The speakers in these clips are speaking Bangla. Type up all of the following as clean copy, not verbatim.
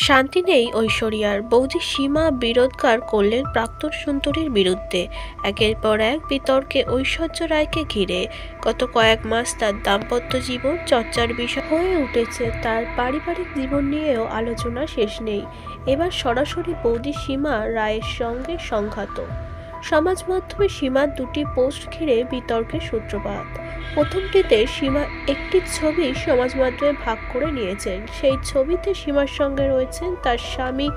শান্তি নেই ঐশ্বরিয়ার। বৌদি সীমা বিরোধগার করলেন প্রাক্তন সুন্দরীর বিরুদ্ধে। একের পর এক বিতর্কে ঐশ্বর্য রায়কে ঘিরে গত কয়েক মাস তার দাম্পত্য জীবন চর্চার বিষয় হয়ে উঠেছে। তার পারিবারিক জীবন নিয়েও আলোচনা শেষ নেই। এবার সরাসরি বৌদি সীমা রায়ের সঙ্গে সংঘাত। সমাজ মাধ্যমে সীমার দুটি পোস্ট ঘিরে বিতর্কের সূত্রপাত। প্রথমটিতে সীমা একটি ছবি সমাজ মাধ্যমে ভাগ করে নিয়েছেন। সেই ছবিতে সীমার সঙ্গে রয়েছেন তার স্বামী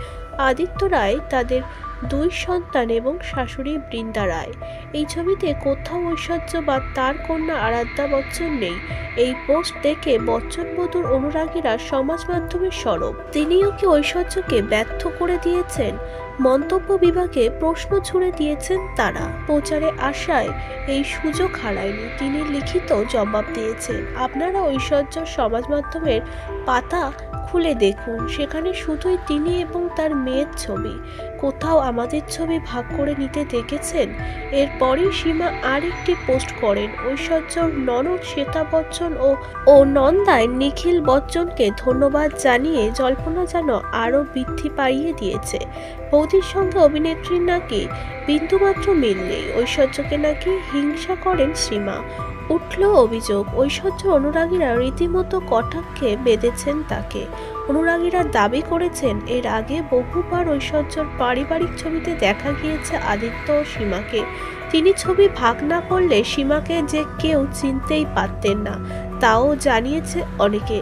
আদিত্য রায়, তাদের দুই সন্তান এবং শাশুড়ি বৃন্দা রায়। এই ছবিতে কোথাও ঐশ্বর্য বা তার কন্যা আরাধ্যা বচ্চন নেই। এই পোস্ট দেখে বচ্চন বধূর অনুরাগীরা সমাজ মাধ্যমে সরব। তিনিও কি ঐশ্বর্যকে ব্যর্থ করে দিয়েছেন? মন্তব্য বিভাগে প্রশ্ন ছুড়ে দিয়েছেন তারা। প্রচারে আসায় এই সুযোগ হারায়নি, তিনি লিখিত জবাব দিয়েছেন। আপনারা ঐশ্বর্য সমাজ মাধ্যমের পাতা খুলে দেখুন, সেখানে শুধুই তিনি এবং তার মেয়ের ছবি। কোথাও আমাদের ছবি ভাগ করে নিতে দেখেছেন? এরপরই সীমা আর একটি পোস্ট করেন। ঐশ্বর্যর ননদ শ্বেতা বচ্চন ও নন্দায় নিখিল বচ্চনকে ধন্যবাদ জানিয়ে জল্পনা যেন আরও বৃদ্ধি পাইয়ে দিয়েছে। বৌদির সঙ্গে অভিনেত্রীর নাকি বিন্দুমাত্র মিল নেই। ঐশ্বর্যকে নাকি হিংসা করেন সীমা। উঠল অভিযোগ, ঐশ্বর্যর অনুরাগীরা রীতিমতো কটাক্ষে বেঁধেছেন তাকে। অনুরাগীরা দাবি করেছেন, এর আগে বহুবার ঐশ্বর্যর পারিবারিক ছবিতে দেখা গিয়েছে আদিত্য ও সীমাকে। তিনি ছবি ভাগ না করলে সীমাকে যে কেউ চিনতেই পারতেন না, তাও জানিয়েছে অনেকে।